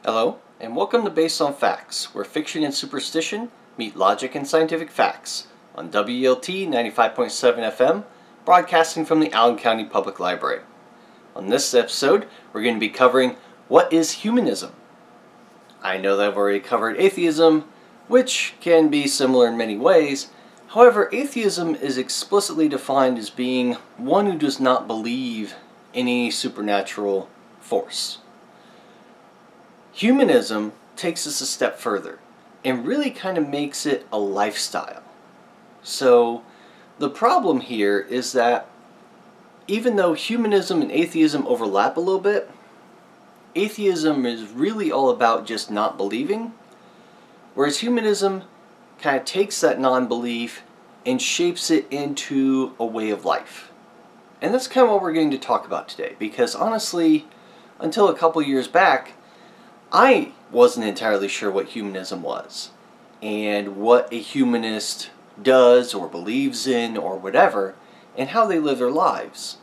Hello, and welcome to Based on Facts, where fiction and superstition meet logic and scientific facts on WELT 95.7 FM, broadcasting from the Allen County Public Library. On this episode, we're going to be covering what is humanism. I know that I've already covered atheism, which can be similar in many ways. However, atheism is explicitly defined as being one who does not believe in any supernatural force. Humanism takes us a step further and really kind of makes it a lifestyle. So the problem here is that even though humanism and atheism overlap a little bit, atheism is really all about just not believing, whereas humanism kind of takes that non-belief and shapes it into a way of life. And that's kind of what we're going to talk about today, because honestly, until a couple years back, I wasn't entirely sure what humanism was and what a humanist does or believes in or whatever, and how they live their lives.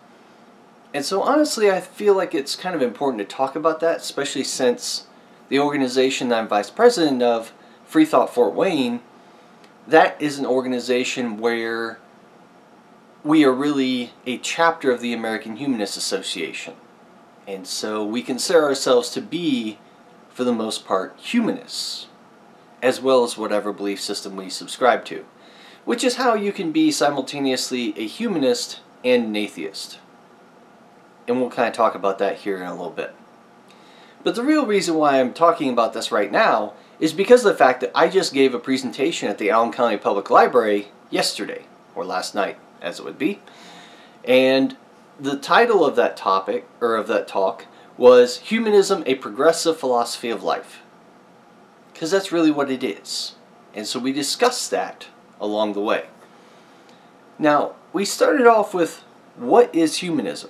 And so honestly, I feel like it's kind of important to talk about that, especially since the organization that I'm vice president of, FreeThought Fort Wayne, that is an organization where we are really a chapter of the American Humanist Association. And so we consider ourselves to be, for the most part, humanists, as well as whatever belief system we subscribe to, which is how you can be simultaneously a humanist and an atheist. And we'll kind of talk about that here in a little bit. But the real reason why I'm talking about this right now is because of the fact that I just gave a presentation at the Allen County Public Library yesterday, or last night, as it would be. And the title of that topic, or of that talk, was Humanism, a Progressive Philosophy of Life. Because that's really what it is. And so we discussed that along the way. Now, we started off with, what is humanism?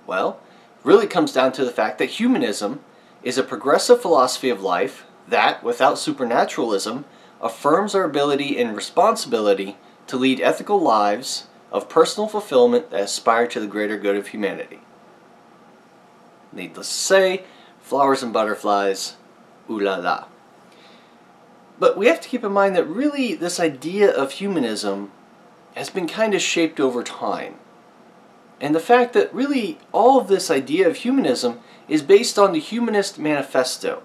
Well, it really comes down to the fact that humanism is a progressive philosophy of life that, without supernaturalism, affirms our ability and responsibility to lead ethical lives of personal fulfillment that aspire to the greater good of humanity. Needless to say, flowers and butterflies, ooh la la. But we have to keep in mind that really this idea of humanism has been kind of shaped over time. And the fact that really all of this idea of humanism is based on the Humanist Manifesto,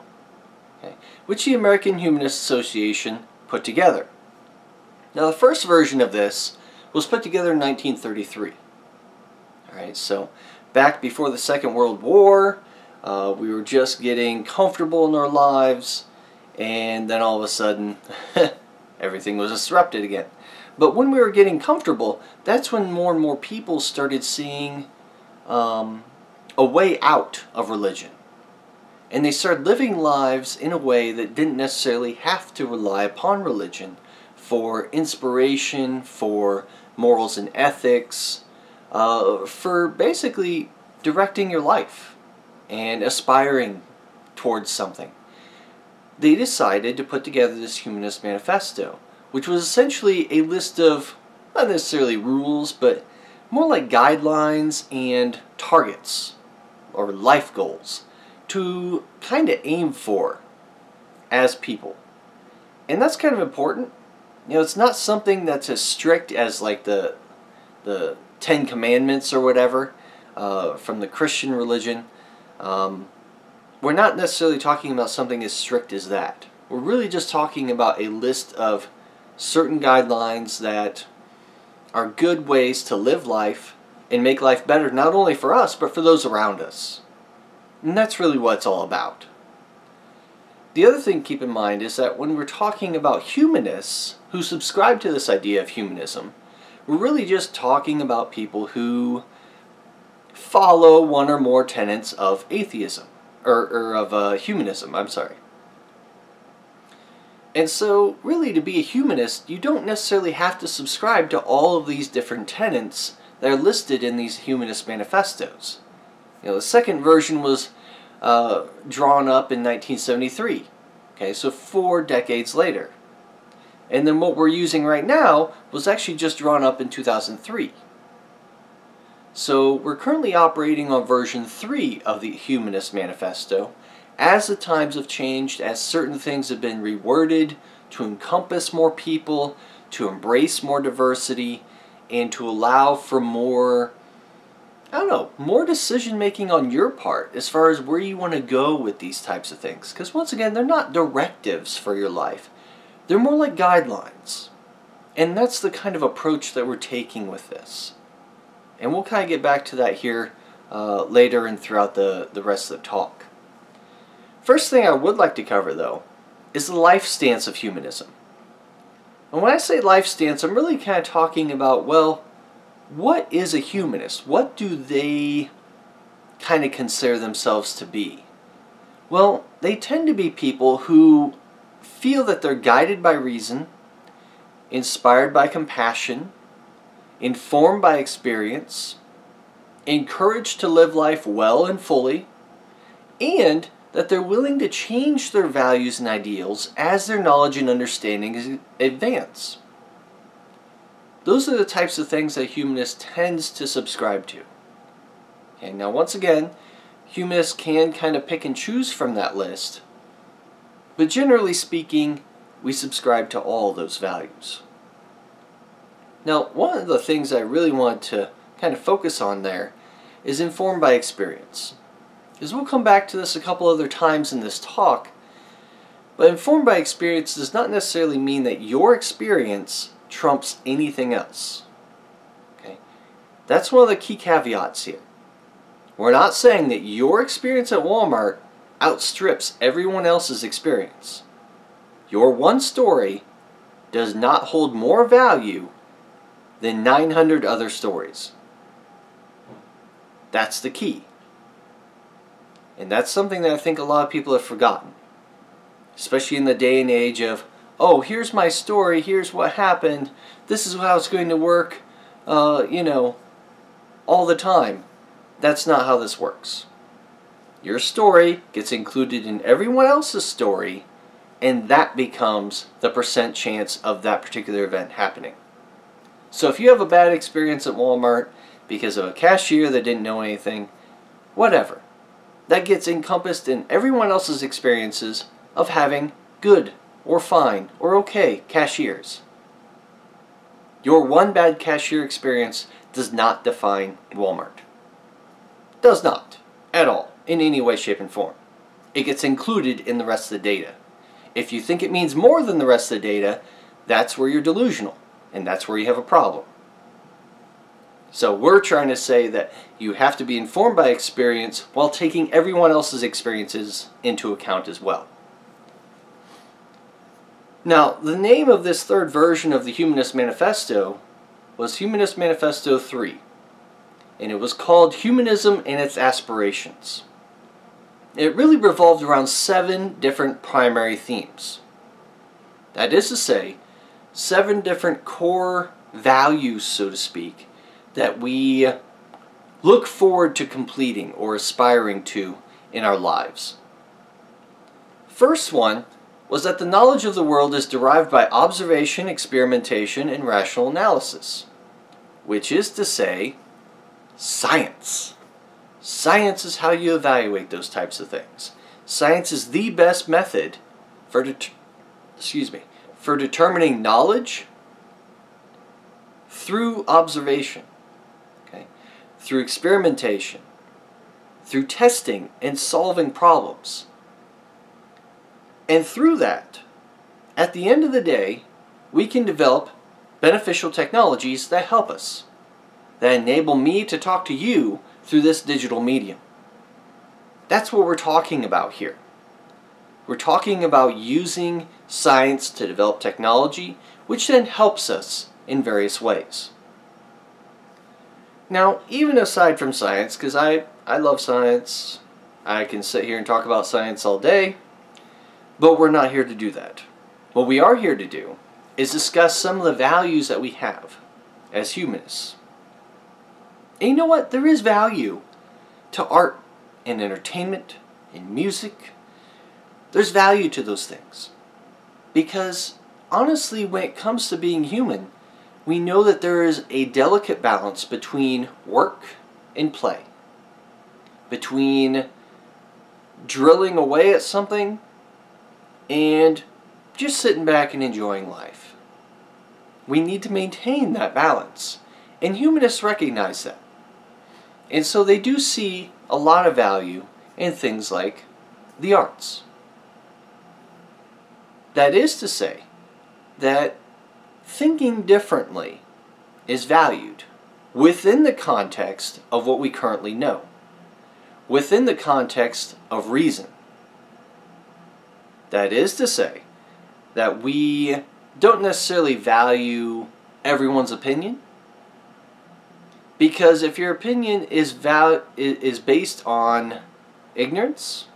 okay, which the American Humanist Association put together. Now the first version of this was put together in 1933. Alright, so back before the Second World War, we were just getting comfortable in our lives, and then all of a sudden, everything was disrupted again. But when we were getting comfortable, that's when more and more people started seeing a way out of religion. And they started living lives in a way that didn't necessarily have to rely upon religion for inspiration, for morals and ethics, for basically directing your life and aspiring towards something. They decided to put together this Humanist Manifesto, which was essentially a list of, not necessarily rules, but more like guidelines and targets, or life goals, to kind of aim for as people. And that's kind of important. You know, it's not something that's as strict as like the Ten Commandments or whatever from the Christian religion. We're not necessarily talking about something as strict as that. We're really just talking about a list of certain guidelines that are good ways to live life and make life better, not only for us, but for those around us. And that's really what it's all about. The other thing to keep in mind is that when we're talking about humanists who subscribe to this idea of humanism, we're really just talking about people who follow one or more tenets of atheism, or of humanism, I'm sorry. And so, really, to be a humanist, you don't necessarily have to subscribe to all of these different tenets that are listed in these humanist manifestos. You know, the second version was drawn up in 1973. Okay, so 4 decades later. And then what we're using right now was actually just drawn up in 2003. So we're currently operating on version 3 of the Humanist Manifesto. As the times have changed, as certain things have been reworded to encompass more people, to embrace more diversity, and to allow for more, more decision making on your part as far as where you want to go with these types of things. Because once again, they're not directives for your life. They're more like guidelines. And that's the kind of approach that we're taking with this. And we'll kind of get back to that here later and throughout the rest of the talk. First thing I would like to cover, though, is the life stance of humanism. And when I say life stance, I'm really kind of talking about, well, what is a humanist? What do they kind of consider themselves to be? Well, they tend to be people who feel that they're guided by reason, inspired by compassion, informed by experience, encouraged to live life well and fully, and that they're willing to change their values and ideals as their knowledge and understanding advance. Those are the types of things that a humanist tends to subscribe to. Okay, now once again, humanists can kind of pick and choose from that list, but generally speaking, we subscribe to all those values. Now, one of the things I really want to kind of focus on there is informed by experience. Because we'll come back to this a couple other times in this talk, but informed by experience does not necessarily mean that your experience trumps anything else. Okay? That's one of the key caveats here. We're not saying that your experience at Walmart outstrips everyone else's experience. Your one story does not hold more value than 900 other stories. That's the key. And that's something that I think a lot of people have forgotten. Especially in the day and age of, oh, here's my story, here's what happened, this is how it's going to work, all the time. That's not how this works. Your story gets included in everyone else's story, and that becomes the percent chance of that particular event happening. So if you have a bad experience at Walmart because of a cashier that didn't know anything, whatever. That gets encompassed in everyone else's experiences of having good or fine or okay cashiers. Your one bad cashier experience does not define Walmart. Does not, at all, in any way, shape, and form. It gets included in the rest of the data. If you think it means more than the rest of the data, that's where you're delusional. And that's where you have a problem. So we're trying to say that you have to be informed by experience while taking everyone else's experiences into account as well. Now, the name of this third version of the Humanist Manifesto was Humanist Manifesto 3. And it was called Humanism and Its Aspirations. It really revolved around 7 different primary themes. That is to say, 7 different core values, so to speak, that we look forward to completing or aspiring to in our lives. First one was that the knowledge of the world is derived by observation, experimentation, and rational analysis, which is to say, science. Science is how you evaluate those types of things. Science is the best method for determining knowledge through observation, okay? Through experimentation, through testing and solving problems. And through that, at the end of the day, we can develop beneficial technologies that help us, that enable me to talk to you through this digital medium. That's what we're talking about here. We're talking about using science to develop technology, which then helps us in various ways. Now, even aside from science, because I love science, I can sit here and talk about science all day, but we're not here to do that. What we are here to do is discuss some of the values that we have as humanists. And you know what? There is value to art and entertainment and music. There's value to those things. Because honestly, when it comes to being human, we know that there is a delicate balance between work and play, between drilling away at something and just sitting back and enjoying life. We need to maintain that balance, and humanists recognize that. And so they do see a lot of value in things like the arts. That is to say that thinking differently is valued within the context of what we currently know, within the context of reason. That is to say that we don't necessarily value everyone's opinion, because if your opinion is based on ignorance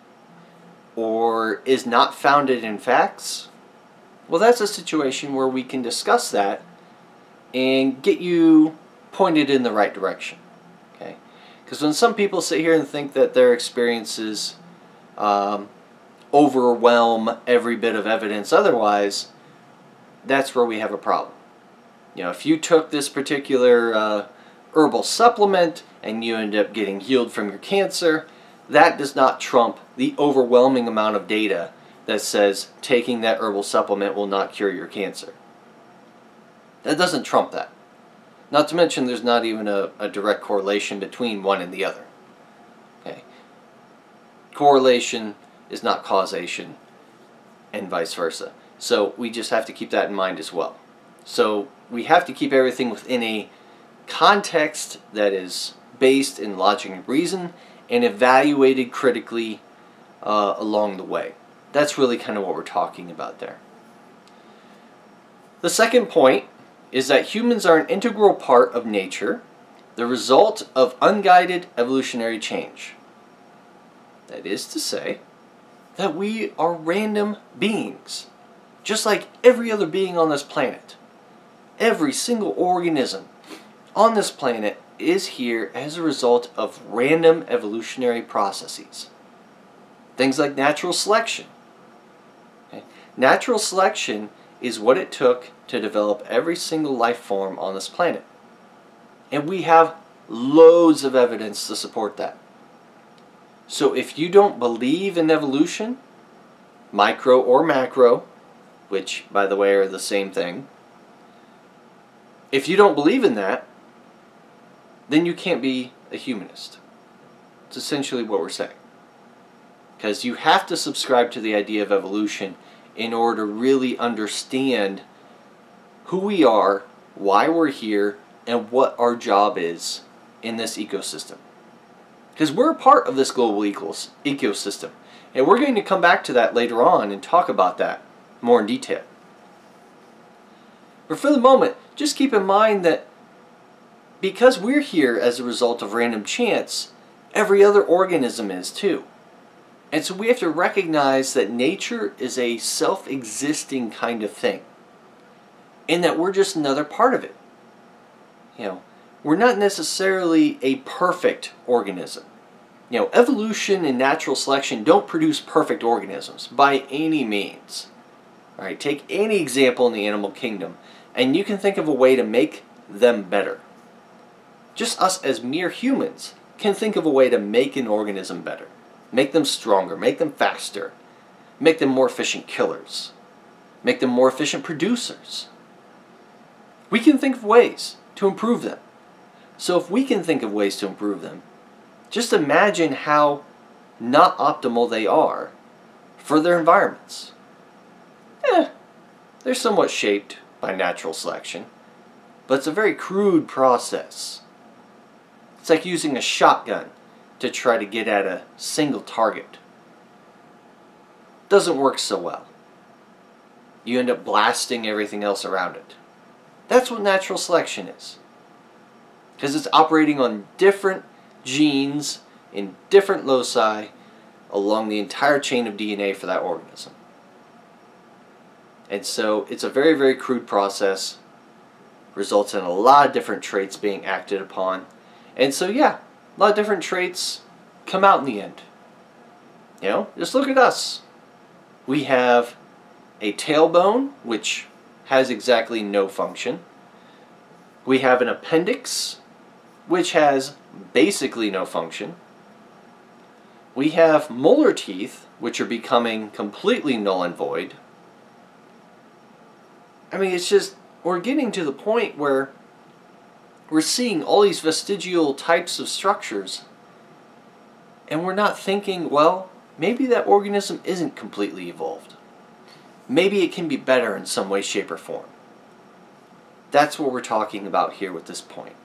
or is not founded in facts, well, that's a situation where we can discuss that and get you pointed in the right direction. Okay? Because when some people sit here and think that their experiences overwhelm every bit of evidence otherwise, that's where we have a problem. You know, if you took this particular herbal supplement and you end up getting healed from your cancer, that does not trump the overwhelming amount of data that says taking that herbal supplement will not cure your cancer. That doesn't trump that. Not to mention there's not even a direct correlation between one and the other. Okay. Correlation is not causation, and vice versa. So we just have to keep that in mind as well. So we have to keep everything within a context that is based in logic and reason and evaluated critically along the way. That's really kind of what we're talking about there. The second point is that humans are an integral part of nature, the result of unguided evolutionary change. That is to say that we are random beings, just like every other being on this planet. Every single organism on this planet is here as a result of random evolutionary processes. Things like natural selection. Okay? Natural selection is what it took to develop every single life form on this planet. And we have loads of evidence to support that. So if you don't believe in evolution, micro or macro, which by the way are the same thing, if you don't believe in that, then you can't be a humanist. It's essentially what we're saying. Because you have to subscribe to the idea of evolution in order to really understand who we are, why we're here, and what our job is in this ecosystem. Because we're a part of this global ecosystem. And we're going to come back to that later on and talk about that more in detail. But for the moment, just keep in mind that because we're here as a result of random chance, every other organism is too. And so we have to recognize that nature is a self-existing kind of thing, and that we're just another part of it. You know, we're not necessarily a perfect organism. You know, evolution and natural selection don't produce perfect organisms by any means. All right, take any example in the animal kingdom, and you can think of a way to make them better. Just us as mere humans can think of a way to make an organism better. Make them stronger, make them faster, make them more efficient killers, make them more efficient producers. We can think of ways to improve them. So if we can think of ways to improve them, just imagine how not optimal they are for their environments. They're somewhat shaped by natural selection, but it's a very crude process. It's like using a shotgun to try to get at a single target. Doesn't work so well. You end up blasting everything else around it. That's what natural selection is. Because it's operating on different genes in different loci along the entire chain of DNA for that organism. And so it's a very, very crude process. Results in a lot of different traits being acted upon. And so yeah, a lot of different traits come out in the end. You know, just look at us. We have a tailbone, which has exactly no function. We have an appendix, which has basically no function. We have molar teeth, which are becoming completely null and void. I mean, it's just, we're getting to the point where we're seeing all these vestigial types of structures, and we're not thinking, well, maybe that organism isn't completely evolved. Maybe it can be better in some way, shape, or form. That's what we're talking about here with this point.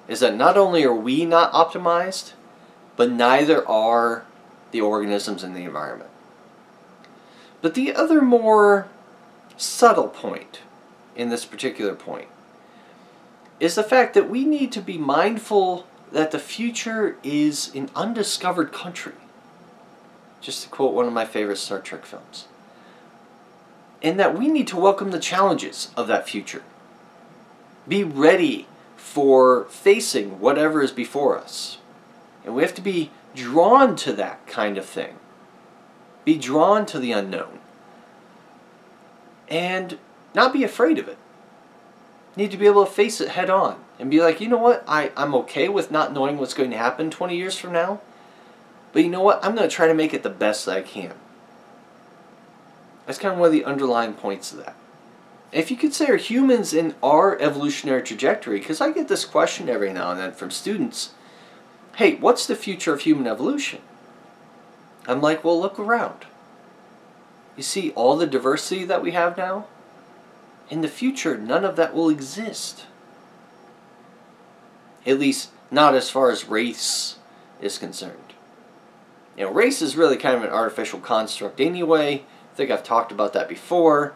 Is that not only are we not optimized, but neither are the organisms in the environment. But the other more subtle point in this particular point is the fact that we need to be mindful that the future is an undiscovered country. Just to quote one of my favorite Star Trek films. And that we need to welcome the challenges of that future. Be ready for facing whatever is before us. And we have to be drawn to that kind of thing. Be drawn to the unknown. And not be afraid of it. Need to be able to face it head on. And be like, you know what, I'm okay with not knowing what's going to happen 20 years from now. But you know what, I'm going to try to make it the best that I can. That's kind of one of the underlying points of that. If you consider humans in our evolutionary trajectory, because I get this question every now and then from students, hey, what's the future of human evolution? I'm like, well, look around. You see all the diversity that we have now? In the future, none of that will exist. At least, not as far as race is concerned. You know, race is really kind of an artificial construct anyway. I think I've talked about that before.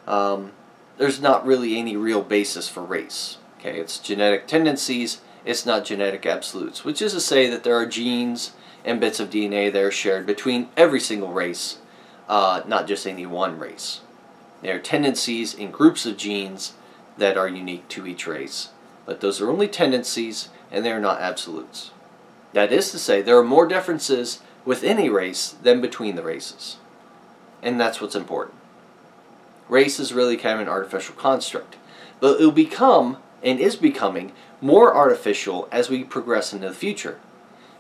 There's not really any real basis for race. Okay, it's genetic tendencies, it's not genetic absolutes, which is to say that there are genes and bits of DNA that are shared between every single race, not just any one race. There are tendencies in groups of genes that are unique to each race, but those are only tendencies and they are not absolutes. That is to say, there are more differences within a race than between the races. And that's what's important. Race is really kind of an artificial construct. But it will become, and is becoming, more artificial as we progress into the future.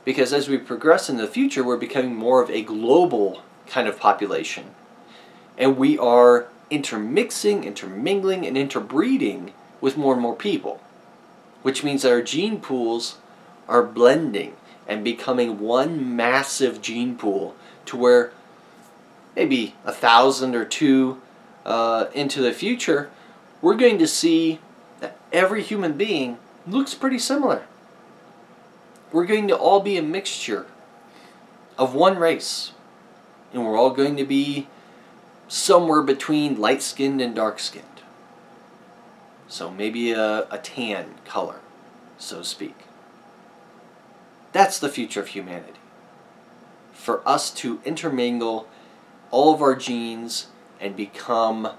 Because as we progress into the future, we're becoming more of a global kind of population. And we are intermixing, intermingling, and interbreeding with more and more people. Which means that our gene pools are blending and becoming one massive gene pool to where maybe 1,000 or 2 into the future, we're going to see that every human being looks pretty similar. We're going to all be a mixture of one race. And we're all going to be somewhere between light-skinned and dark-skinned. So maybe a tan color, so to speak. That's the future of humanity. For us to intermingle all of our genes and become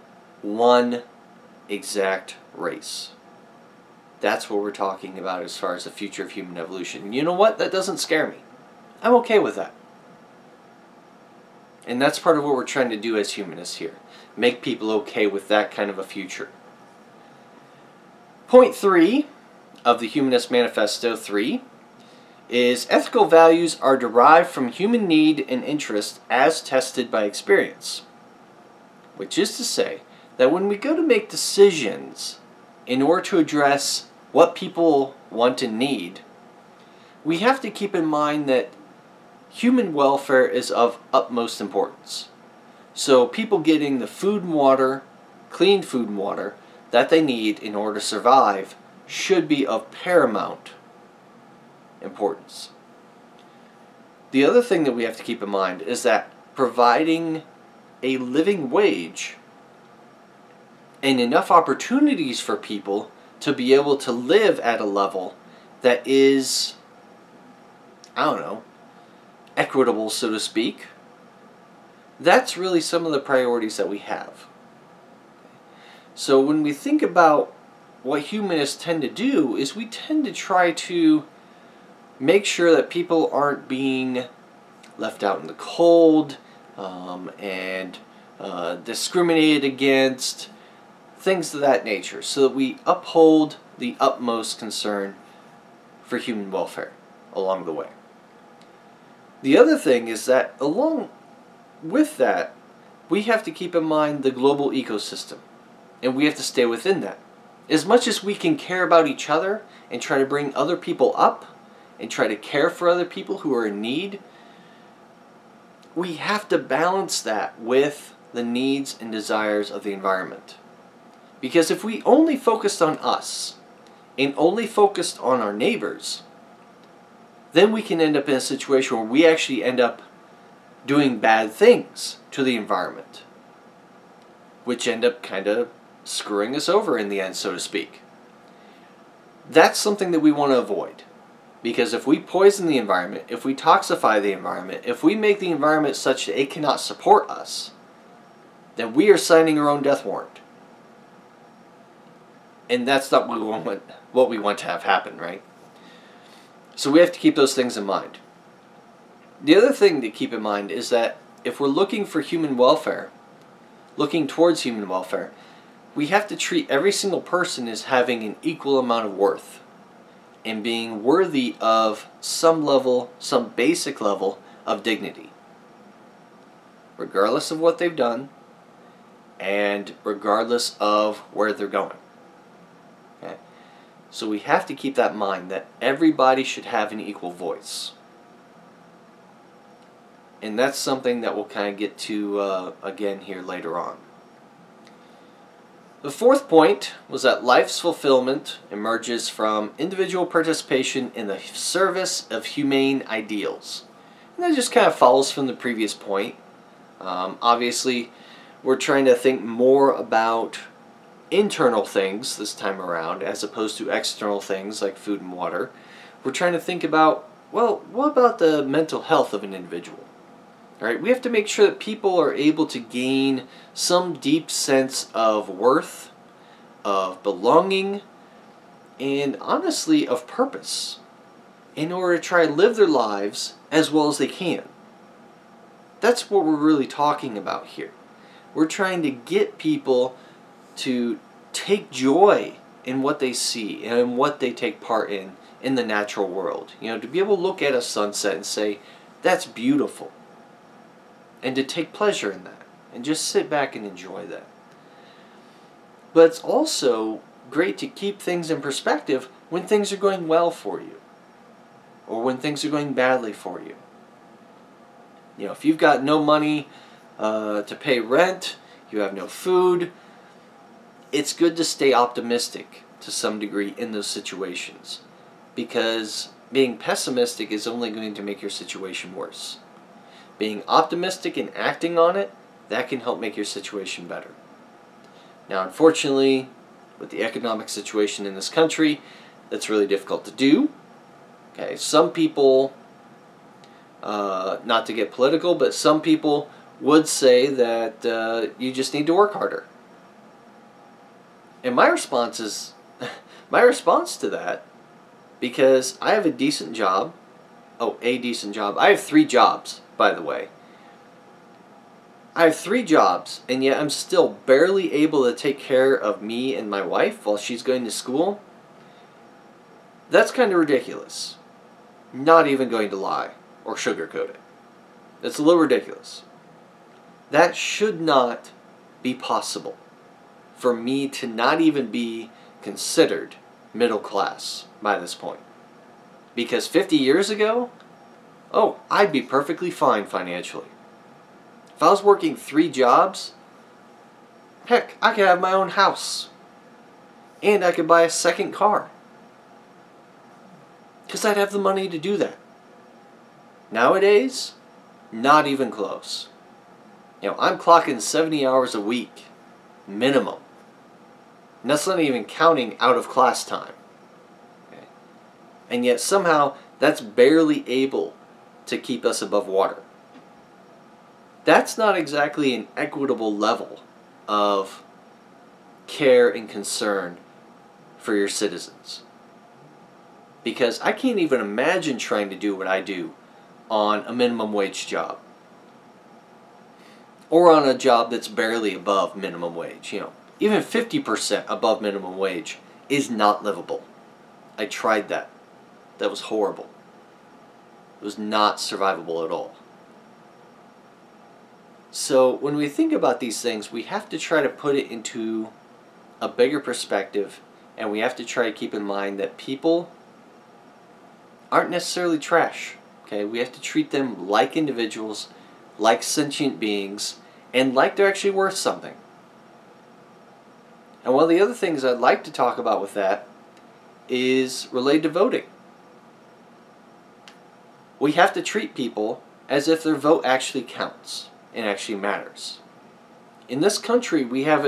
one exact race. That's what we're talking about as far as the future of human evolution. And you know what? That doesn't scare me. I'm okay with that. And that's part of what we're trying to do as humanists here. Make people okay with that kind of a future. Point 3 of the Humanist Manifesto 3 is ethical values are derived from human need and interest as tested by experience. Which is to say that when we go to make decisions in order to address what people want and need, we have to keep in mind that human welfare is of utmost importance. So people getting the food and water, clean food and water, that they need in order to survive should be of paramount importance. The other thing that we have to keep in mind is that providing a living wage and enough opportunities for people to be able to live at a level that is, I don't know, equitable, so to speak. That's really some of the priorities that we have. So when we think about what humanists tend to do is we tend to try to make sure that people aren't being left out in the cold and discriminated against, things of that nature, so that we uphold the utmost concern for human welfare along the way. The other thing is that along with that, we have to keep in mind the global ecosystem, and we have to stay within that. As much as we can care about each other and try to bring other people up and try to care for other people who are in need, we have to balance that with the needs and desires of the environment. Because if we only focused on us and only focused on our neighbors, then we can end up in a situation where we actually end up doing bad things to the environment, which end up kind of screwing us over in the end, so to speak. That's something that we want to avoid. Because if we poison the environment, if we toxify the environment, if we make the environment such that it cannot support us, then we are signing our own death warrant. And that's not what we want to have happen, right? So we have to keep those things in mind. The other thing to keep in mind is that if we're looking for human welfare, looking towards human welfare, we have to treat every single person as having an equal amount of worth and being worthy of some level, some basic level of dignity, regardless of what they've done and regardless of where they're going. Okay? So we have to keep that in mind, that everybody should have an equal voice. And that's something that we'll kind of get to again here later on. The fourth point was that life's fulfillment emerges from individual participation in the service of humane ideals. And that just kind of follows from the previous point. Obviously, we're trying to think more about internal things this time around as opposed to external things like food and water. We're trying to think about, well, what about the mental health of an individual? All right, we have to make sure that people are able to gain some deep sense of worth, of belonging, and honestly of purpose in order to try to live their lives as well as they can. That's what we're really talking about here. We're trying to get people to take joy in what they see and in what they take part in the natural world. You know, to be able to look at a sunset and say, that's beautiful. And to take pleasure in that. And just sit back and enjoy that. But it's also great to keep things in perspective when things are going well for you. Or when things are going badly for you. You know, if you've got no money to pay rent, you have no food, it's good to stay optimistic to some degree in those situations. Because being pessimistic is only going to make your situation worse. Being optimistic and acting on it, that can help make your situation better. Now, unfortunately, with the economic situation in this country, that's really difficult to do. Okay, some people, not to get political, but some people would say that you just need to work harder. And my response is, my response to that, because I have a decent job. A decent job. I have 3 jobs, by the way. I have 3 jobs, and yet I'm still barely able to take care of me and my wife while she's going to school. That's kind of ridiculous. Not even going to lie or sugarcoat it. It's a little ridiculous. That should not be possible for me to not even be considered middle class by this point. Because 50 years ago, oh, I'd be perfectly fine financially. If I was working 3 jobs, heck, I could have my own house. And I could buy a second car. Because I'd have the money to do that. Nowadays, not even close. You know, I'm clocking 70 hours a week, minimum. And that's not even counting out of class time. Okay? And yet somehow, that's barely able to keep us above water. That's not exactly an equitable level of care and concern for your citizens. Because I can't even imagine trying to do what I do on a minimum wage job. Or on a job that's barely above minimum wage. You know, even 50% above minimum wage is not livable. I tried that. that was horrible. It was not survivable at all. So when we think about these things, we have to try to put it into a bigger perspective, and we have to try to keep in mind that people aren't necessarily trash. Okay, we have to treat them like individuals, like sentient beings, and like they're actually worth something. And one of the other things I'd like to talk about with that is related to voting. We have to treat people as if their vote actually counts and actually matters. In this country, we have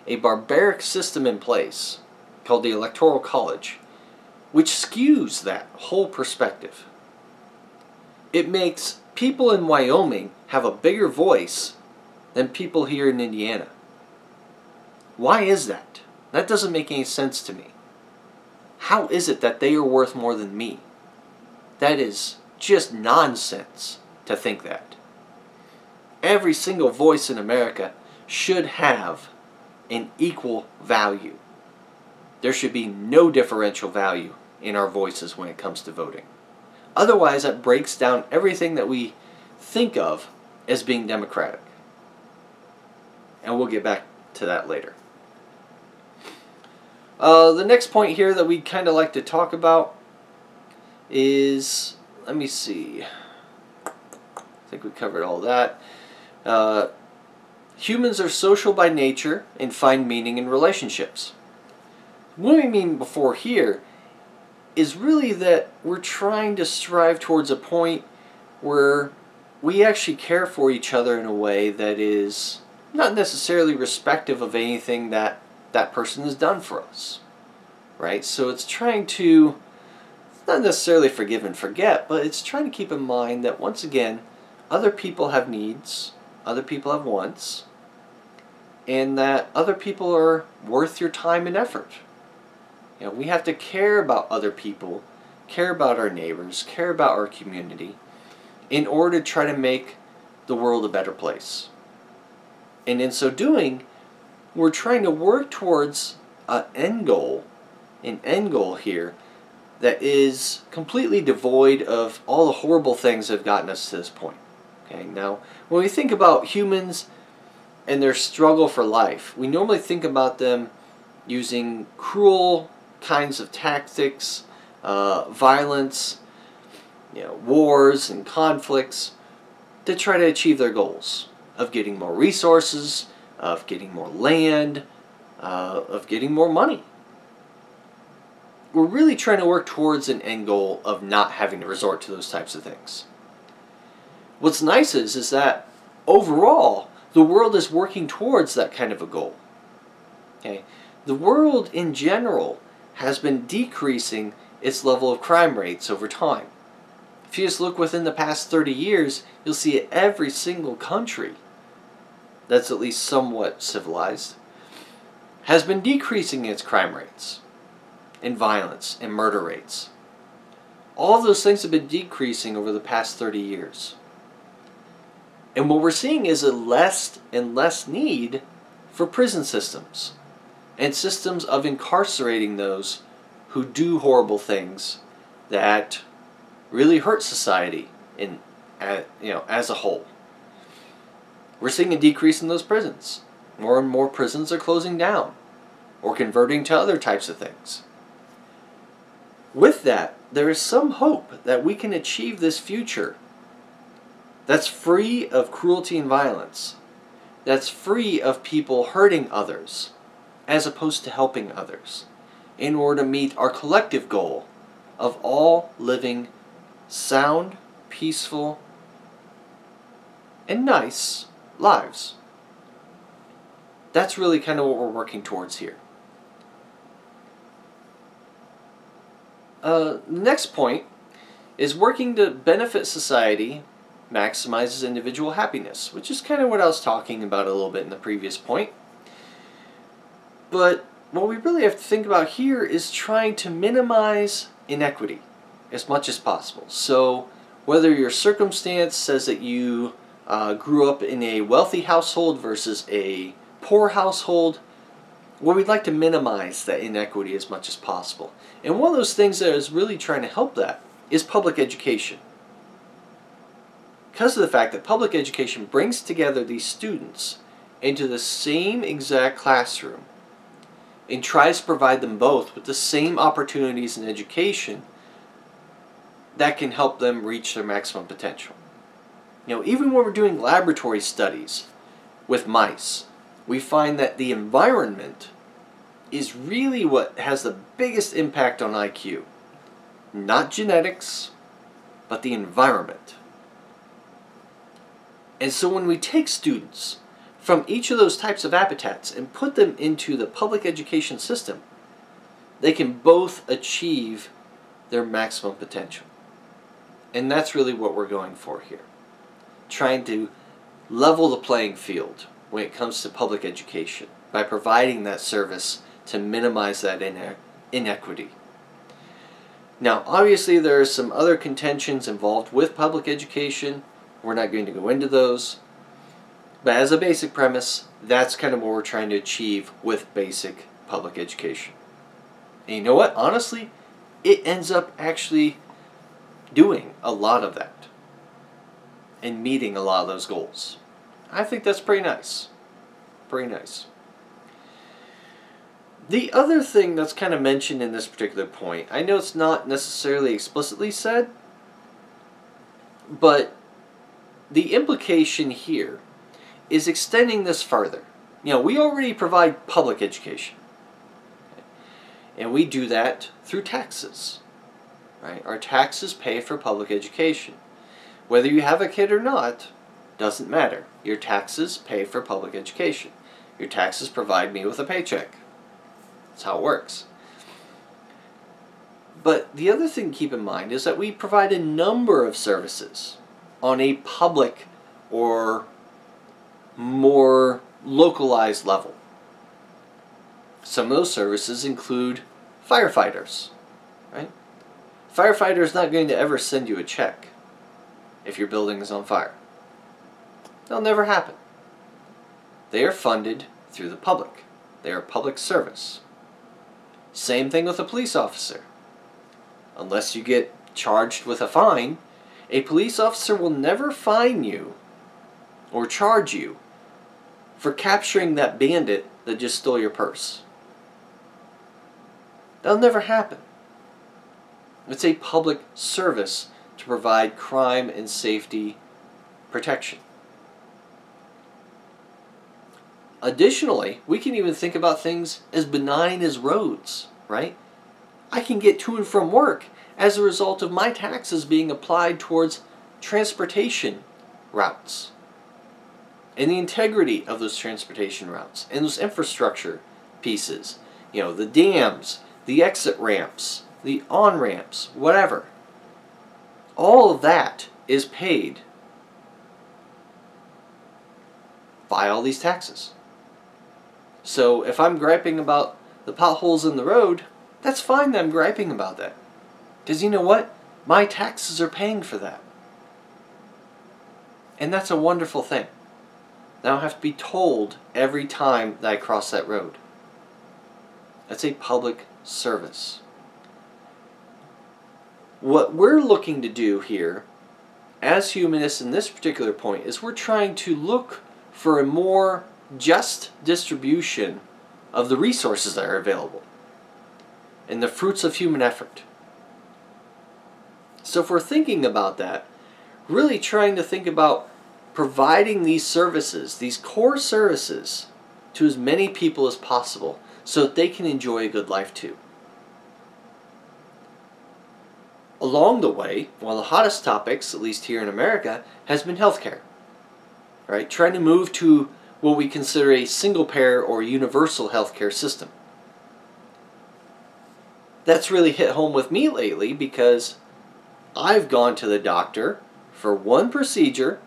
a barbaric system in place called the Electoral College, which skews that whole perspective. It makes people in Wyoming have a bigger voice than people here in Indiana. Why is that? That doesn't make any sense to me. How is it that they are worth more than me? That is just nonsense to think that. Every single voice in America should have an equal value. There should be no differential value in our voices when it comes to voting. Otherwise, that breaks down everything that we think of as being democratic. And we'll get back to that later. The next point here that we'd kind of like to talk about is, let me see, I think we covered all that. Humans are social by nature and find meaning in relationships. What we mean before here is really that we're trying to strive towards a point where we actually care for each other in a way that is not necessarily respective of anything that that person has done for us, right? So it's trying to, not necessarily forgive and forget, but it's trying to keep in mind that once again, other people have needs, other people have wants, and that other people are worth your time and effort. You know, we have to care about other people, care about our neighbors, care about our community, in order to try to make the world a better place. And in so doing, we're trying to work towards an end goal here that is completely devoid of all the horrible things that have gotten us to this point. Okay, now, when we think about humans and their struggle for life, we normally think about them using cruel kinds of tactics, violence, wars and conflicts to try to achieve their goals of getting more resources, of getting more land, of getting more money. We're really trying to work towards an end goal of not having to resort to those types of things. What's nice is that overall, the world is working towards that kind of a goal. Okay? The world in general has been decreasing its level of crime rates over time. If you just look within the past 30 years, you'll see every single country that's at least somewhat civilized has been decreasing its crime rates and violence and murder rates. All of those things have been decreasing over the past 30 years. And what we're seeing is a less and less need for prison systems and systems of incarcerating those who do horrible things that really hurt society as a whole. We're seeing a decrease in those prisons. More and more prisons are closing down or converting to other types of things. With that, there is some hope that we can achieve this future that's free of cruelty and violence, that's free of people hurting others as opposed to helping others, in order to meet our collective goal of all living sound, peaceful, and nice lives. That's really kind of what we're working towards here. The next point is working to benefit society maximizes individual happiness, which is kind of what I was talking about a little bit in the previous point. But what we really have to think about here is trying to minimize inequity as much as possible. So whether your circumstance says that you grew up in a wealthy household versus a poor household, Well, we'd like to minimize that inequity as much as possible. And one of those things that is really trying to help that is public education. Because of the fact that public education brings together these students into the same exact classroom and tries to provide them both with the same opportunities in education that can help them reach their maximum potential. Even when we're doing laboratory studies with mice, we find that the environment is really what has the biggest impact on IQ. Not genetics, but the environment. And so when we take students from each of those types of habitats and put them into the public education system, they can both achieve their maximum potential. And that's really what we're going for here. Trying to level the playing field when it comes to public education by providing that service to minimize that inequity. Now, obviously there are some other contentions involved with public education. We're not going to go into those. But as a basic premise, that's kind of what we're trying to achieve with basic public education. And you know what? Honestly, it ends up actually doing a lot of that and meeting a lot of those goals. I think that's pretty nice. Pretty nice. The other thing that's kind of mentioned in this particular point, I know it's not necessarily explicitly said, but the implication here is extending this further. We already provide public education. And we do that through taxes. Right? Our taxes pay for public education. Whether you have a kid or not, doesn't matter. Your taxes pay for public education. Your taxes provide me with a paycheck. That's how it works. But the other thing to keep in mind is that we provide a number of services on a public or more localized level. Some of those services include firefighters. Right? Firefighter is not going to ever send you a check if your building is on fire. That'll never happen. They are funded through the public. They are public service. Same thing with a police officer. Unless you get charged with a fine, a police officer will never fine you or charge you for capturing that bandit that just stole your purse. That'll never happen. It's a public service to provide crime and safety protection. Additionally, we can even think about things as benign as roads, right? I can get to and from work as a result of my taxes being applied towards transportation routes and the integrity of those transportation routes and those infrastructure pieces. The dams, the exit ramps, the on-ramps, whatever. All of that is paid by all these taxes. So if I'm griping about the potholes in the road, that's fine that I'm griping about that. Because you know what? My taxes are paying for that. And that's a wonderful thing. I don't have to be told every time that I cross that road. That's a public service. What we're looking to do here, as humanists in this particular point, is we're trying to look for a more just distribution of the resources that are available and the fruits of human effort. So if we're thinking about that, really trying to think about providing these services, these core services, to as many people as possible so that they can enjoy a good life too. Along the way, one of the hottest topics, at least here in America, has been healthcare. Right? Trying to move to what we consider a single-payer or universal healthcare system. That's really hit home with me lately because I've gone to the doctor for one procedure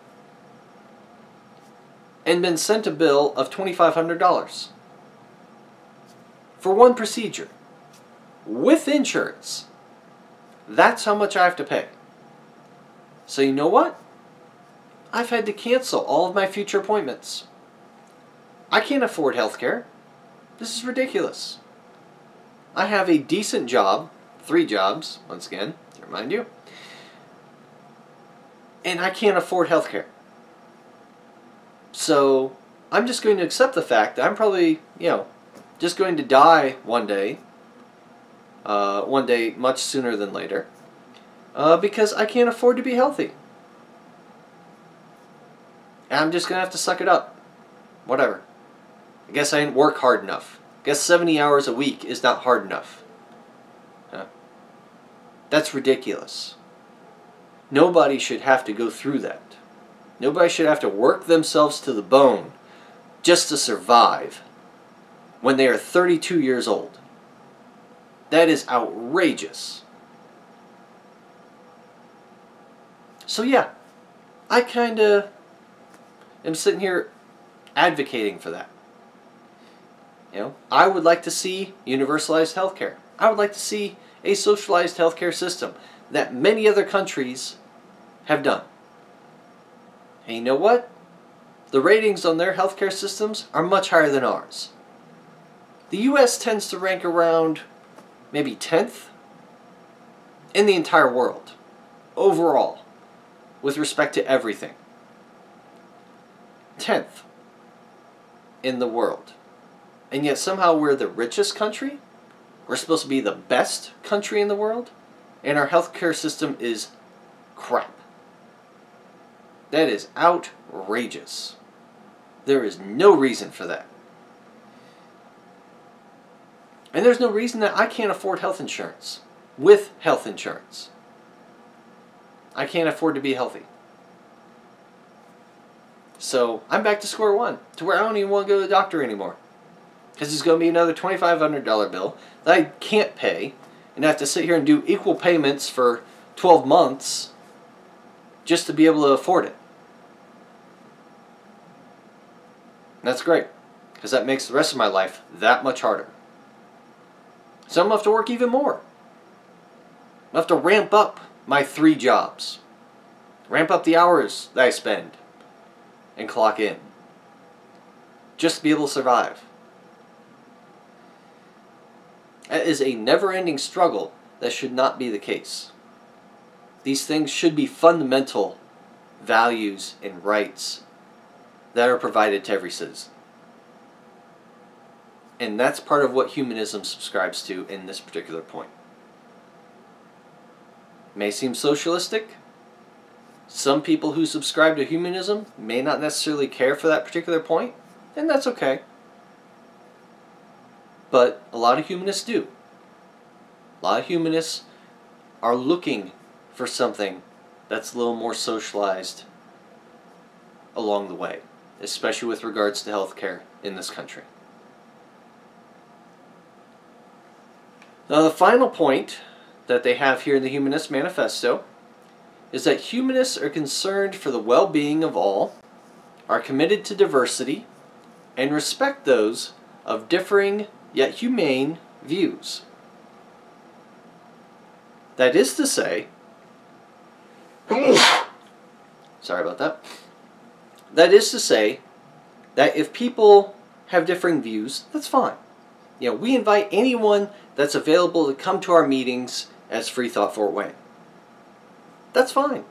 and been sent a bill of $2,500 for one procedure with insurance. That's how much I have to pay. So you know what? I've had to cancel all of my future appointments. I can't afford health care. This is ridiculous. I have a decent job, 3 jobs, once again, to remind you, and I can't afford health care. So I'm just going to accept the fact that I'm probably, just going to die one day much sooner than later, because I can't afford to be healthy. And I'm just going to have to suck it up. Whatever. I guess I didn't work hard enough. I guess 70 hours a week is not hard enough. That's ridiculous. Nobody should have to go through that. Nobody should have to work themselves to the bone just to survive when they are 32 years old. That is outrageous. So yeah, I kind of am sitting here advocating for that. I would like to see universalized healthcare. I would like to see a socialized healthcare system that many other countries have done. And you know what? The ratings on their healthcare systems are much higher than ours. The US tends to rank around maybe 10th in the entire world, overall, with respect to everything. 10th in the world. And yet somehow we're the richest country. We're supposed to be the best country in the world. And our healthcare system is crap. That is outrageous. There is no reason for that. And there's no reason that I can't afford health insurance. With health insurance. I can't afford to be healthy. So I'm back to square one. To where I don't even want to go to the doctor anymore. Because it's going to be another $2,500 bill that I can't pay. And I have to sit here and do equal payments for 12 months just to be able to afford it. And that's great. Because that makes the rest of my life that much harder. So I'm going to have to work even more. I'm going to have to ramp up my 3 jobs. Ramp up the hours that I spend. And clock in. Just to be able to survive. That is a never-ending struggle that should not be the case. These things should be fundamental values and rights that are provided to every citizen. And that's part of what humanism subscribes to in this particular point. May seem socialistic. Some people who subscribe to humanism may not necessarily care for that particular point, and that's okay. But a lot of humanists do. A lot of humanists are looking for something that's a little more socialized along the way, especially with regards to healthcare in this country. Now, the final point that they have here in the Humanist Manifesto is that humanists are concerned for the well-being of all, are committed to diversity, and respect those of differing yet humane views. That is to say, sorry about that. That is to say that if people have differing views, that's fine. We invite anyone that's available to come to our meetings as FreeThought Fort Wayne. That's fine.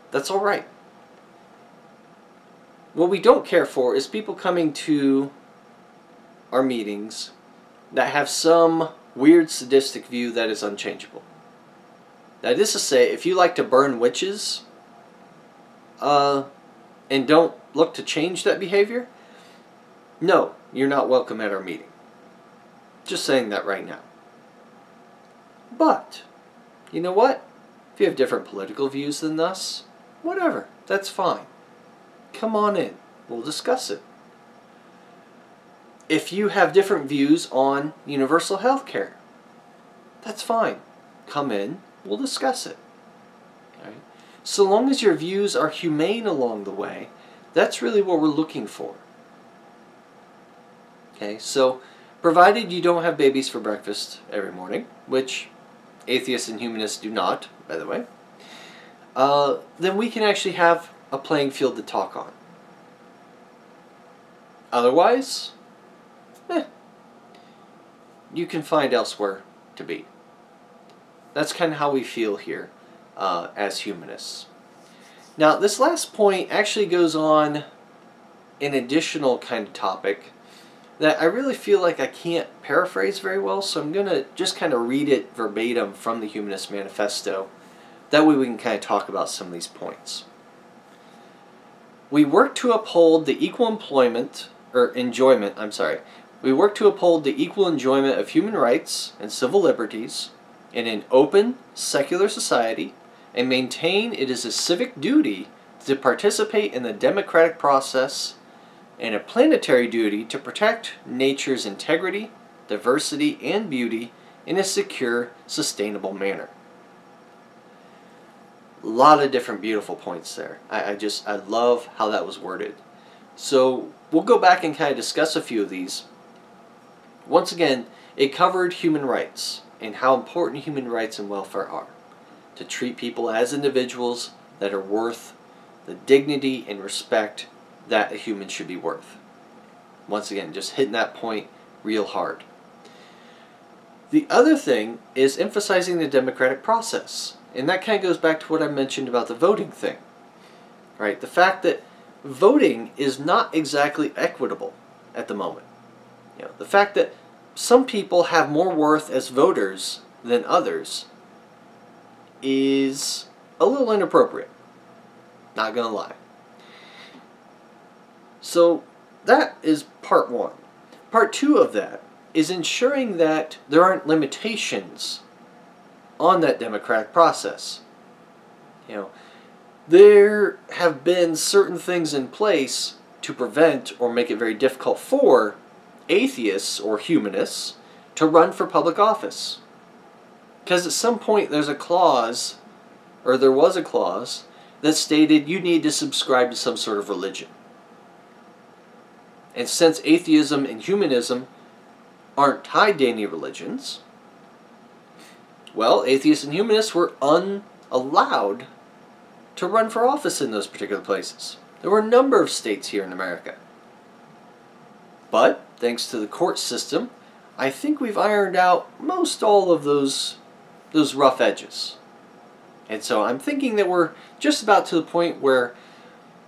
That's all right. What we don't care for is people coming to our meetings that have some weird sadistic view that is unchangeable. That is to say, if you like to burn witches and don't look to change that behavior, no, you're not welcome at our meeting. Just saying that right now. But, you know what? If you have different political views than us, whatever, that's fine. Come on in. We'll discuss it. If you have different views on universal health care, that's fine. Come in. We'll discuss it. Okay? So long as your views are humane along the way, that's really what we're looking for. Okay, so provided you don't have babies for breakfast every morning, which atheists and humanists do not, by the way, then we can actually have a playing field to talk on. Otherwise, you can find elsewhere to be. That's kind of how we feel here as humanists. Now, this last point actually goes on an additional kind of topic that I really feel like I can't paraphrase very well, so I'm going to just kind of read it verbatim from the Humanist Manifesto. That way we can kind of talk about some of these points. We work to uphold the equal enjoyment of human rights and civil liberties in an open, secular society, and maintain it is a civic duty to participate in the democratic process and a planetary duty to protect nature's integrity, diversity, and beauty in a secure, sustainable manner. A lot of different beautiful points there. I love how that was worded. So we'll go back and kind of discuss a few of these. Once again, it covered human rights and how important human rights and welfare are. To treat people as individuals that are worth the dignity and respect that a human should be worth. Once again, just hitting that point real hard. The other thing is emphasizing the democratic process. And that kind of goes back to what I mentioned about the voting thing. Right? The fact that voting is not exactly equitable at the moment. You know, the fact that some people have more worth as voters than others is a little inappropriate. Not gonna lie. So that is part one. Part two of that is ensuring that there aren't limitations on that democratic process. You know, there have been certain things in place to prevent or make it very difficult for atheists or humanists to run for public office. Because at some point there's a clause, or there was a clause, that stated you need to subscribe to some sort of religion. And since atheism and humanism aren't tied to any religions, well, atheists and humanists were unallowed to run for office in those particular places. There were a number of states here in America. But, thanks to the court system, I think we've ironed out most all of those rough edges. And so I'm thinking that we're just about to the point where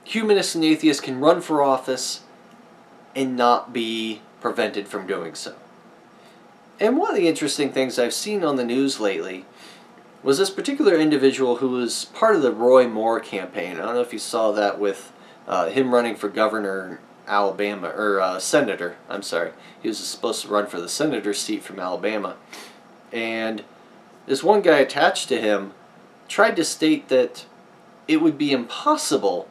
humanists and atheists can run for office and not be prevented from doing so. And one of the interesting things I've seen on the news lately was this particular individual who was part of the Roy Moore campaign. I don't know if you saw that with him running for governor in Alabama, or senator, I'm sorry. He was supposed to run for the senator's seat from Alabama. And this one guy attached to him tried to state that it would be impossible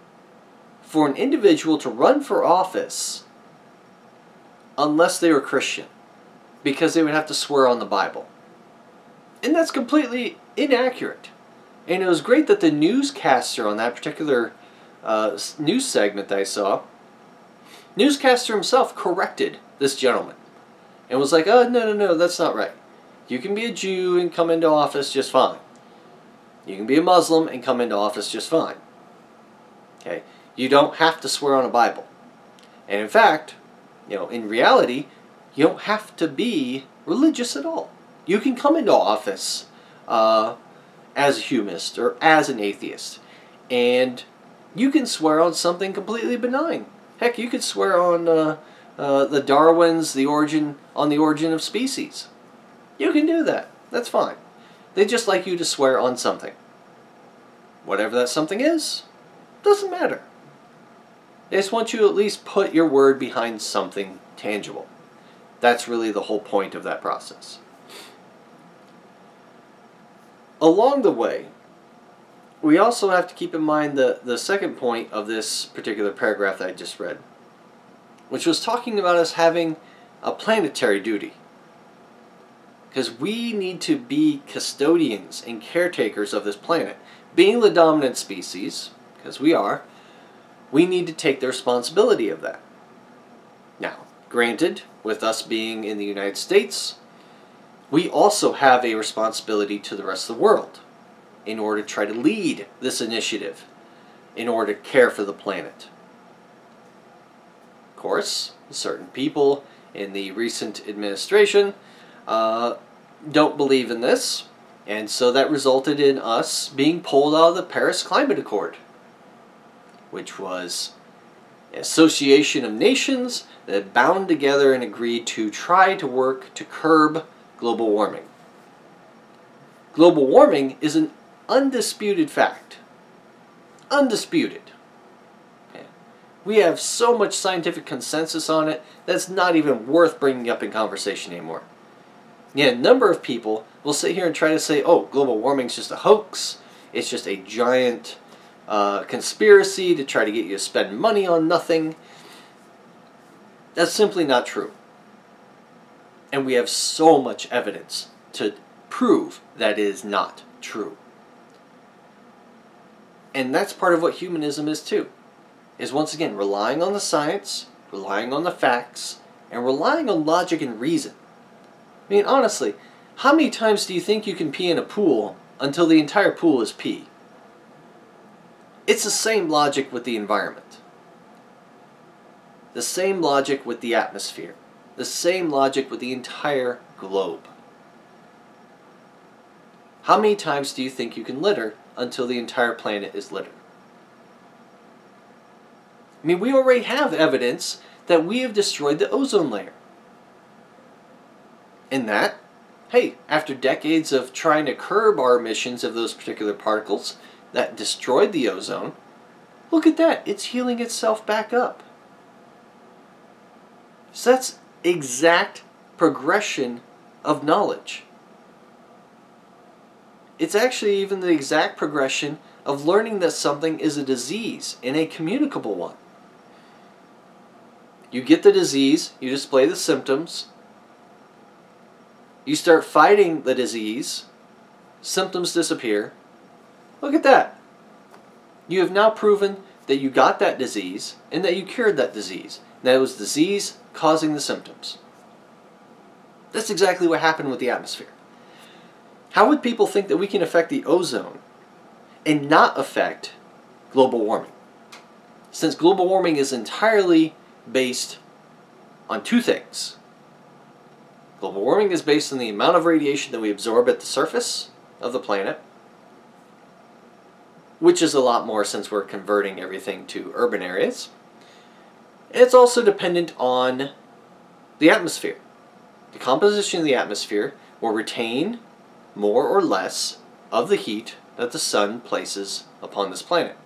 for an individual to run for office unless they were Christian, because they would have to swear on the Bible. And that's completely inaccurate. And it was great that the newscaster on that particular news segment that I saw, newscaster himself corrected this gentleman and was like, oh, no, that's not right. You can be a Jew and come into office just fine. You can be a Muslim and come into office just fine. Okay? You don't have to swear on a Bible. And in fact, you know, in reality, you don't have to be religious at all. You can come into office as a humanist or as an atheist, and you can swear on something completely benign. Heck, you could swear on the Darwin's the origin of species. You can do that. That's fine. They'd just like you to swear on something. Whatever that something is, doesn't matter. They just want you to at least put your word behind something tangible. That's really the whole point of that process. Along the way, we also have to keep in mind the second point of this particular paragraph that I just read, which was talking about us having a planetary duty. Because we need to be custodians and caretakers of this planet. Being the dominant species, because we are, we need to take the responsibility of that. Now, granted, with us being in the United States, we also have a responsibility to the rest of the world in order to try to lead this initiative, in order to care for the planet. Of course, certain people in the recent administration don't believe in this, and so that resulted in us being pulled out of the Paris Climate Accord, which was an association of nations that bound together and agreed to try to work to curb global warming. Global warming is an undisputed fact. Undisputed. We have so much scientific consensus on it that's not even worth bringing up in conversation anymore. Yeah, a number of people will sit here and try to say, oh, global warming is just a hoax. It's just a giant conspiracy to try to get you to spend money on nothing. That's simply not true. And we have so much evidence to prove that it is not true. And that's part of what humanism is too. Is once again relying on the science, relying on the facts, and relying on logic and reason. I mean, honestly, how many times do you think you can pee in a pool until the entire pool is pee? It's the same logic with the environment. The same logic with the atmosphere. The same logic with the entire globe. How many times do you think you can litter until the entire planet is littered? I mean, we already have evidence that we have destroyed the ozone layer. And that, hey, after decades of trying to curb our emissions of those particular particles that destroyed the ozone, look at that, it's healing itself back up. So that's exact progression of knowledge. It's actually even the exact progression of learning that something is a disease and a communicable one. You get the disease, you display the symptoms, you start fighting the disease, symptoms disappear. Look at that. You have now proven that you got that disease and that you cured that disease. That it was disease causing the symptoms. That's exactly what happened with the atmosphere. How would people think that we can affect the ozone and not affect global warming? Since global warming is entirely based on two things. Global warming is based on the amount of radiation that we absorb at the surface of the planet, which is a lot more since we're converting everything to urban areas. And it's also dependent on the atmosphere. The composition of the atmosphere will retain more or less of the heat that the sun places upon this planet.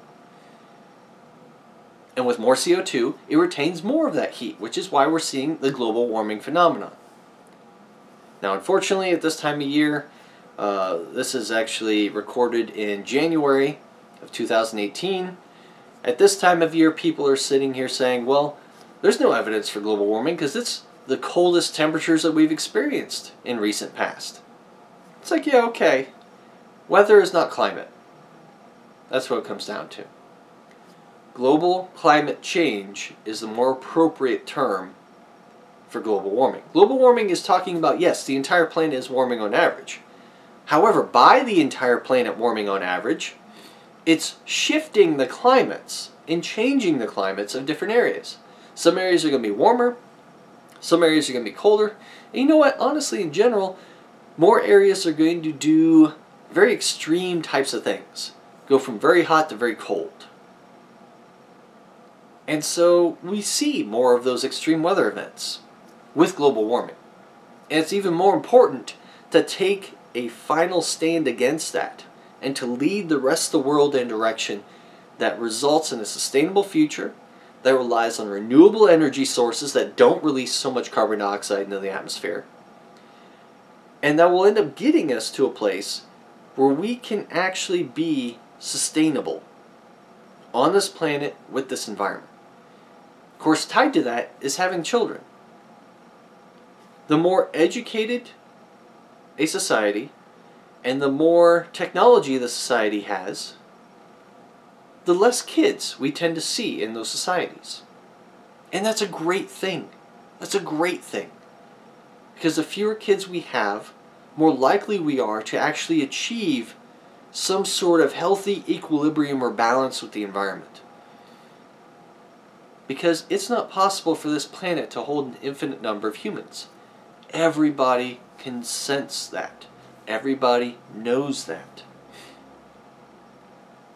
And with more CO2, it retains more of that heat, which is why we're seeing the global warming phenomenon. Now, unfortunately, at this time of year, this is actually recorded in January of 2018. At this time of year, people are sitting here saying, well, there's no evidence for global warming because it's the coldest temperatures that we've experienced in recent past. It's like, yeah, okay. Weather is not climate. That's what it comes down to. Global climate change is the more appropriate term for global warming. Global warming is talking about, yes, the entire planet is warming on average. However, by the entire planet warming on average, it's shifting the climates and changing the climates of different areas. Some areas are going to be warmer, some areas are going to be colder, and you know what, honestly, in general, more areas are going to do very extreme types of things. Go from very hot to very cold. And so we see more of those extreme weather events with global warming. And it's even more important to take a final stand against that and to lead the rest of the world in a direction that results in a sustainable future that relies on renewable energy sources that don't release so much carbon dioxide into the atmosphere. And that will end up getting us to a place where we can actually be sustainable on this planet with this environment. Of course, tied to that is having children. The more educated a society and the more technology the society has, the less kids we tend to see in those societies. And that's a great thing. That's a great thing. Because the fewer kids we have, more likely we are to actually achieve some sort of healthy equilibrium or balance with the environment. Because it's not possible for this planet to hold an infinite number of humans. everybody can sense that. Everybody knows that.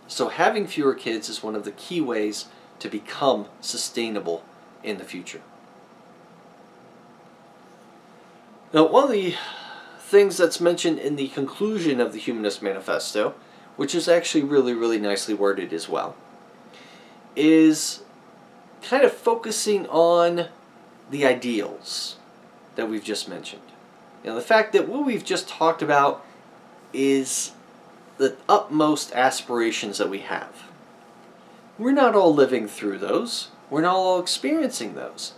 So having fewer kids is one of the key ways to become sustainable in the future. Now, one of the things that's mentioned in the conclusion of the Humanist Manifesto, which is actually really, really nicely worded as well, is kind of focusing on the ideals that we've just mentioned. You know, the fact that what we've just talked about is the utmost aspirations that we have. We're not all living through those. We're not all experiencing those.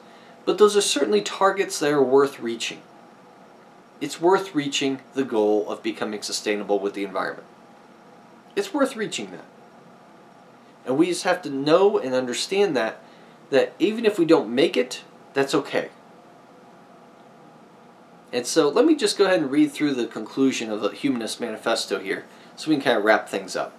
But those are certainly targets that are worth reaching. It's worth reaching the goal of becoming sustainable with the environment. It's worth reaching that. And we just have to know and understand that even if we don't make it, that's okay. And so let me just go ahead and read through the conclusion of the Humanist Manifesto here, so we can kind of wrap things up.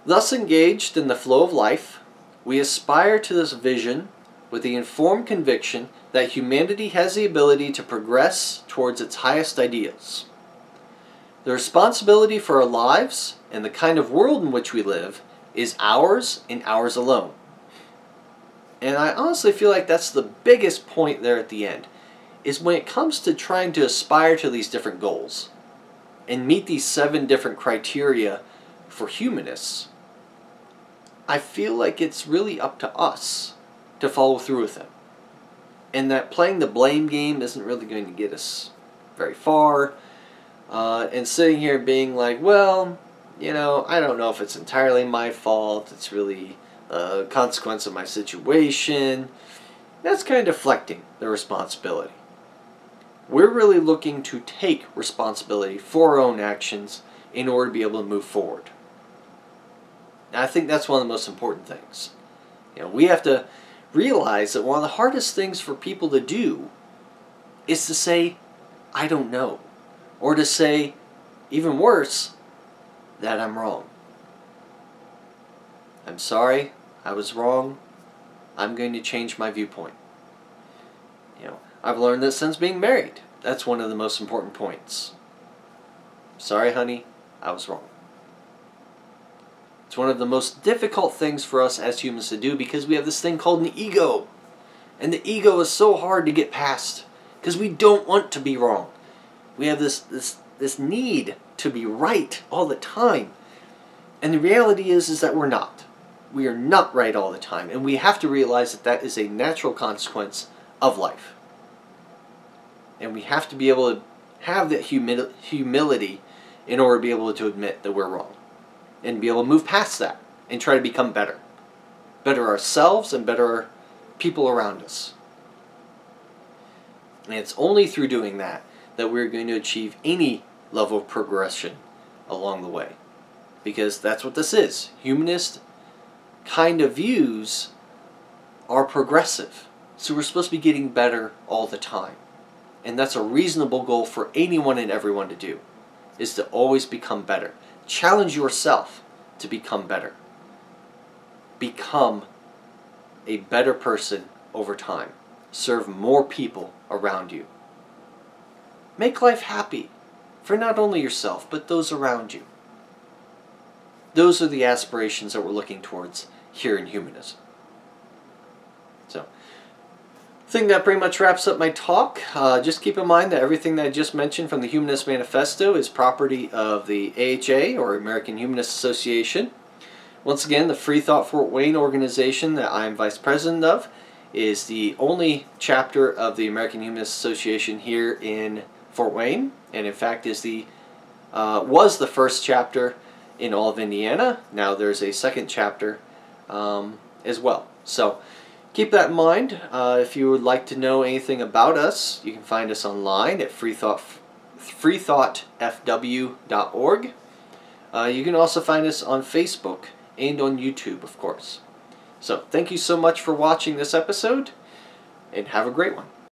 Thus engaged in the flow of life, we aspire to this vision with the informed conviction that humanity has the ability to progress towards its highest ideals. The responsibility for our lives and the kind of world in which we live is ours and ours alone. And I honestly feel like that's the biggest point there at the end, is when it comes to trying to aspire to these different goals and meet these 7 different criteria for humanists, I feel like it's really up to us to follow through with them. And that playing the blame game isn't really going to get us very far. And sitting here being like, well, you know, I don't know if it's entirely my fault. It's really a consequence of my situation. That's kind of deflecting the responsibility. We're really looking to take responsibility for our own actions in order to be able to move forward. And I think that's one of the most important things. You know, we have to realize that one of the hardest things for people to do is to say, I don't know. Or to say, even worse, that I'm wrong. I'm sorry, I was wrong. I'm going to change my viewpoint. You know, I've learned that since being married, that's one of the most important points. Sorry, honey, I was wrong. It's one of the most difficult things for us as humans to do because we have this thing called an ego. And the ego is so hard to get past because we don't want to be wrong. We have this need to be right all the time. And the reality is that we're not. We are not right all the time. And we have to realize that that is a natural consequence of life. And we have to be able to have that humility in order to be able to admit that we're wrong. And be able to move past that and try to become better. Better ourselves and better our people around us. And it's only through doing that that we're going to achieve any level of progression along the way. Because that's what this is. Humanist kind of views are progressive. So we're supposed to be getting better all the time. And that's a reasonable goal for anyone and everyone to do, is to always become better. Challenge yourself to become better. Become a better person over time. Serve more people around you. Make life happy for not only yourself, but those around you. Those are the aspirations that we're looking towards here in humanism. So, I think that pretty much wraps up my talk. Just keep in mind that everything that I just mentioned from the Humanist Manifesto is property of the AHA, or American Humanist Association. Once again, the FreeThought Fort Wayne organization that I'm vice president of is the only chapter of the American Humanist Association here in Fort Wayne, and in fact was the first chapter in all of Indiana. Now there's a second chapter as well. So keep that in mind. If you would like to know anything about us, you can find us online at freethoughtfw.org. You can also find us on Facebook and on YouTube, of course. So thank you so much for watching this episode, and have a great one.